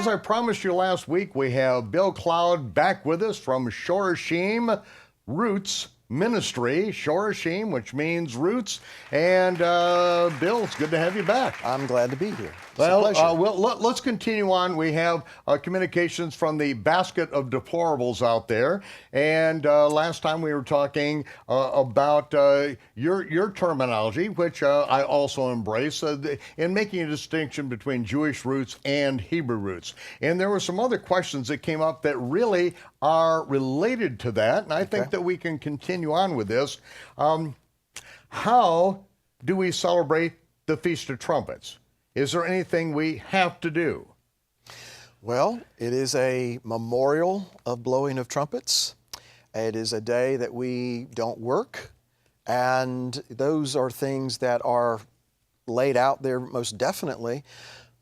as I promised you last week, we have Bill Cloud back with us from Shorashim Roots Ministry, Shorashim, which means roots. And Bill, it's good to have you back. I'm glad to be here. Let's continue on. We have communications from the basket of deplorables out there. And last time we were talking about your terminology, which I also embrace, in making a distinction between Jewish roots and Hebrew roots. And there were some other questions that came up that really are related to that. And I think that we can continue on with this. How do we celebrate the Feast of Trumpets? Is there anything we have to do? Well, it is a memorial of blowing of trumpets. It is a day that we don't work, and those are things that are laid out there most definitely.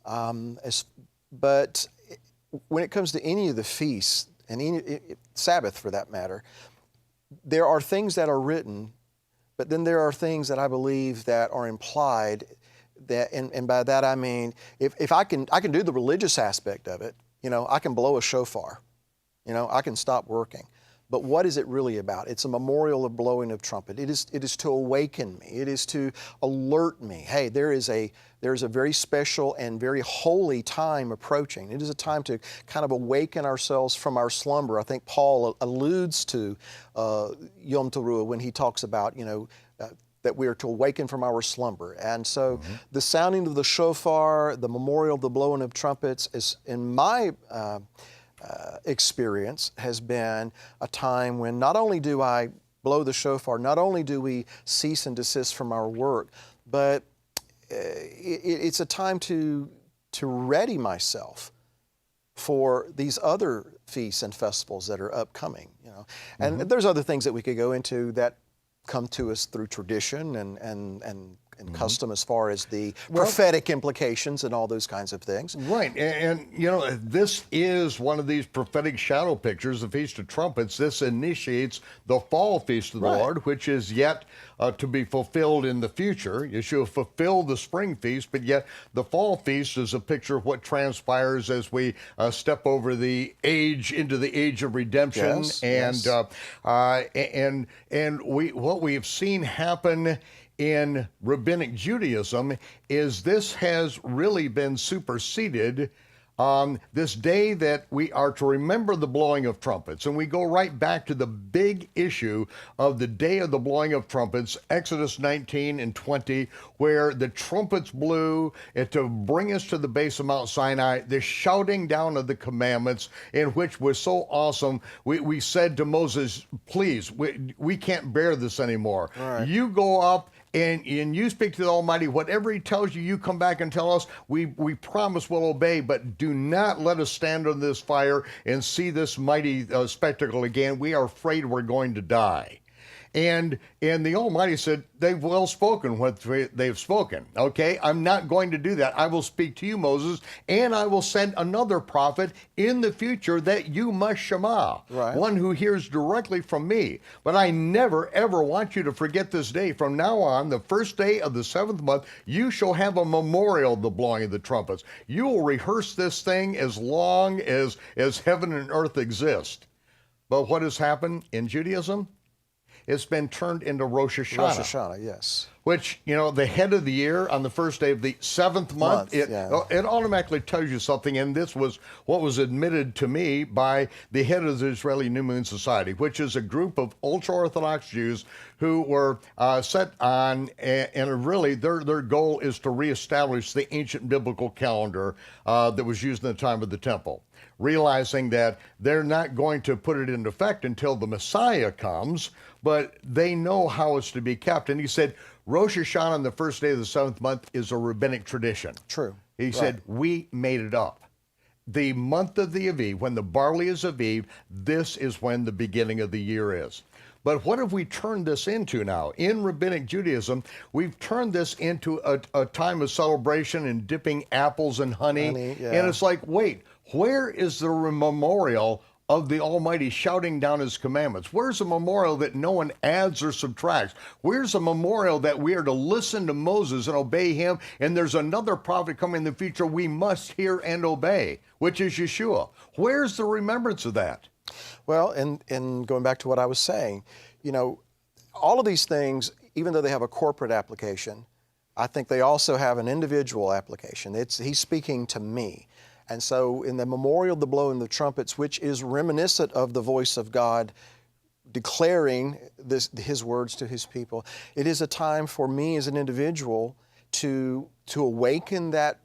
But when it comes to any of the feasts, and any Sabbath for that matter, there are things that are written, but then there are things that I believe that are implied. That, and by that I mean, if I can do the religious aspect of it, I can blow a shofar, I can stop working. But what is it really about? It's a memorial of blowing of trumpet. It is to awaken me. It is to alert me. Hey, there is a very special and very holy time approaching. It is a time to kind of awaken ourselves from our slumber. I think Paul alludes to Yom T'rua when he talks about, that we are to awaken from our slumber. And so the sounding of the shofar, the memorial of the blowing of trumpets, is, in my experience, has been a time when not only do I blow the shofar, not only do we cease and desist from our work, but it's a time to ready myself for these other feasts and festivals that are upcoming. And there's other things that we could go into that come to us through tradition and custom, as far as the prophetic implications and all those kinds of things. Right, and this is one of these prophetic shadow pictures, the Feast of Trumpets. This initiates the fall feast of the Lord, which is yet to be fulfilled in the future. Yeshua fulfilled the spring feast, but yet the fall feast is a picture of what transpires as we step over into the age of redemption. What we have seen happen in Rabbinic Judaism is this has really been superseded on this day that we are to remember the blowing of trumpets. And we go right back to the big issue of the day of the blowing of trumpets, Exodus 19 and 20, where the trumpets blew to bring us to the base of Mount Sinai, the shouting down of the commandments, in which was so awesome. We said to Moses, please, we can't bear this anymore. Right. You go up and you speak to the Almighty. Whatever he tells you, you come back and tell us. We promise we'll obey, but do not let us stand under this fire and see this mighty spectacle again. We are afraid we're going to die. And the Almighty said, they've well spoken what they've spoken. Okay, I'm not going to do that. I will speak to you, Moses, and I will send another prophet in the future that you must shema, one who hears directly from me. But I never, ever want you to forget this day. From now on, the first day of the seventh month, you shall have a memorial of the blowing of the trumpets. You will rehearse this thing as long as heaven and earth exist. But what has happened in Judaism? It's been turned into Rosh Hashanah. Rosh Hashanah, yes. Which, the head of the year on the first day of the seventh month, it automatically tells you something. And this was what was admitted to me by the head of the Israeli New Moon Society, which is a group of ultra-Orthodox Jews who were set on, and really their goal is to reestablish the ancient biblical calendar that was used in the time of the temple, realizing that they're not going to put it into effect until the Messiah comes, but they know how it's to be kept. And he said, Rosh Hashanah on the first day of the seventh month is a rabbinic tradition. True. He said, we made it up. The month of the Aviv, when the barley is Aviv, this is when the beginning of the year is. But what have we turned this into now? In Rabbinic Judaism, we've turned this into a time of celebration and dipping apples in honey. And it's like, wait, where is the memorial of the Almighty shouting down his commandments? Where's a memorial that no one adds or subtracts? Where's a memorial that we are to listen to Moses and obey him, and there's another prophet coming in the future we must hear and obey, which is Yeshua? Where's the remembrance of that? Well, and going back to what I was saying, you know, all of these things, even though they have a corporate application, I think they also have an individual application. He's speaking to me. And so in the memorial, the blowing the trumpets, which is reminiscent of the voice of God declaring his words to his people, it is a time for me as an individual to awaken that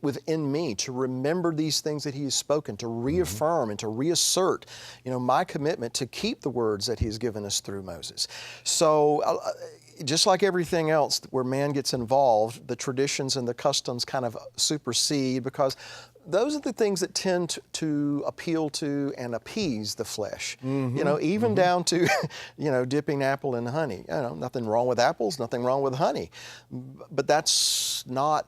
within me, to remember these things that he has spoken, to reaffirm and to reassert, you know, my commitment to keep the words that he's given us through Moses. So just like everything else where man gets involved, the traditions and the customs kind of supersede, because those are the things that tend to appeal to and appease the flesh. You know, even down to, you know, dipping apple in honey. You know, nothing wrong with apples, nothing wrong with honey. But that's not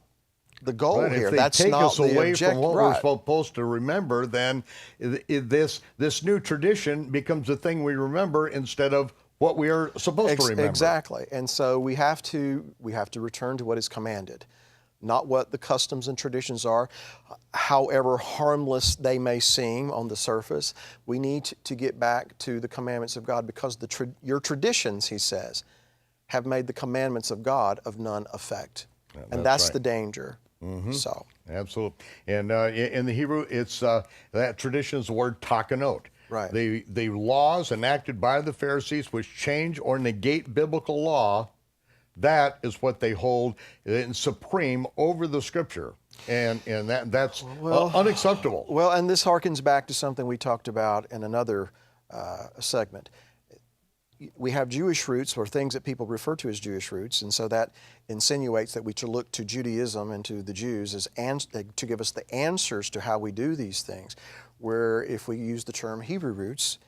the goal But here. if they That's take not us the away objective. from what Right. we're supposed to remember, then this new tradition becomes a thing we remember instead of what we are supposed to remember. Exactly. And so we have to return to what is commanded, not what the customs and traditions are, however harmless they may seem on the surface. We need to get back to the commandments of God, because your traditions, he says, have made the commandments of God of none effect. Yeah, and that's right. the danger. So, Absolutely. And in the Hebrew, it's that tradition is the word takanot. Right. The laws enacted by the Pharisees which change or negate biblical law, that is what they hold in supreme over the Scripture. And that's unacceptable. well, and this harkens back to something we talked about in another segment. We have Jewish roots, or things that people refer to as Jewish roots, and so that insinuates that we should look to Judaism and to the Jews to give us the answers to how we do these things. Where if we use the term Hebrew roots,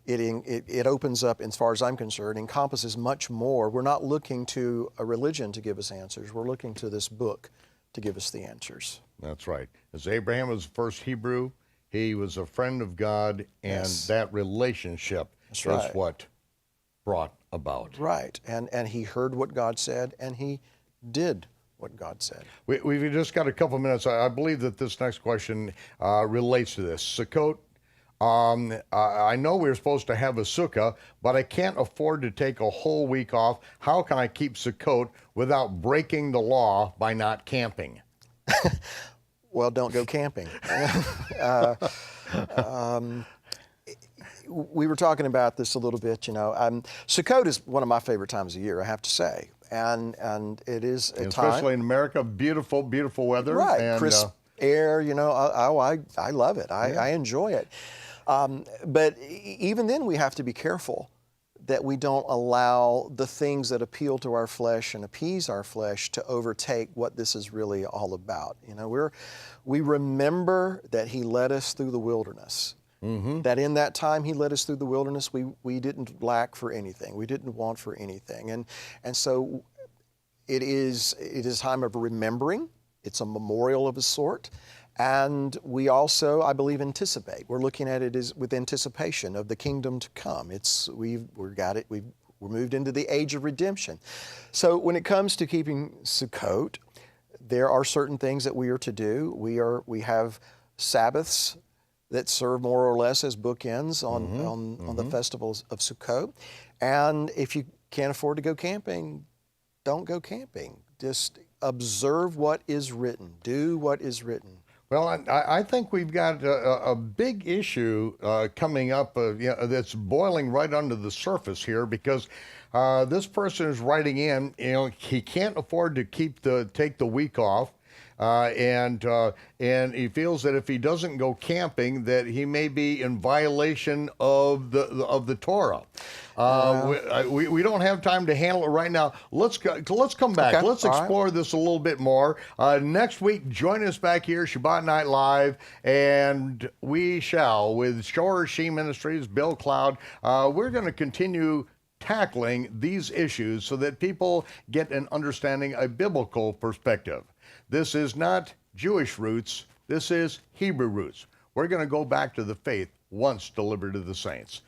it opens up, as far as I'm concerned, encompasses much more. We're not looking to a religion to give us answers. We're looking to this book to give us the answers. That's right. As Abraham was the first Hebrew, he was a friend of God, and that relationship is what brought about. Right. And he heard what God said, and he did what God said. We've just got a couple minutes. I believe that this next question relates to this. Sukot, I know we're supposed to have a sukkah, but I can't afford to take a whole week off. How can I keep Sukot without breaking the law by not camping? Well, don't go camping. We were talking about this a little bit, you know. Sukkot is one of my favorite times of year, I have to say. And it is a time. Especially in America, beautiful, beautiful weather. Right, And, crisp air, you know. I love it. I enjoy it. But even then, we have to be careful that we don't allow the things that appeal to our flesh and appease our flesh to overtake what this is really all about. You know, we remember that he led us through the wilderness. That in that time he led us through the wilderness, we didn't lack for anything. We didn't want for anything. And so it is a time of remembering. It's a memorial of a sort. And we also, I believe, anticipate. We're looking at it as with anticipation of the kingdom to come. We're moved into the age of redemption. So when it comes to keeping Sukkot, there are certain things that we are to do. We have Sabbaths that serve more or less as bookends on the festivals of Sukkot. And if you can't afford to go camping, don't go camping. Just observe what is written. Do what is written. Well, I think we've got a big issue coming up that's boiling right under the surface here, because this person is writing in, you know, he can't afford to take the week off. And he feels that if he doesn't go camping, that he may be in violation of the Torah. We don't have time to handle it right now. Let's come back. Okay. Let's explore this a little bit more. Next week, join us back here, Shabbat Night Live, and we shall, with Shore She Ministries, Bill Cloud, we're going to continue tackling these issues so that people get an understanding, a biblical perspective. This is not Jewish roots, this is Hebrew roots. We're going to go back to the faith once delivered to the saints.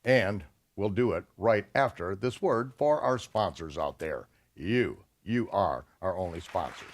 And we'll do it right after this word for our sponsors out there. You are our only sponsors.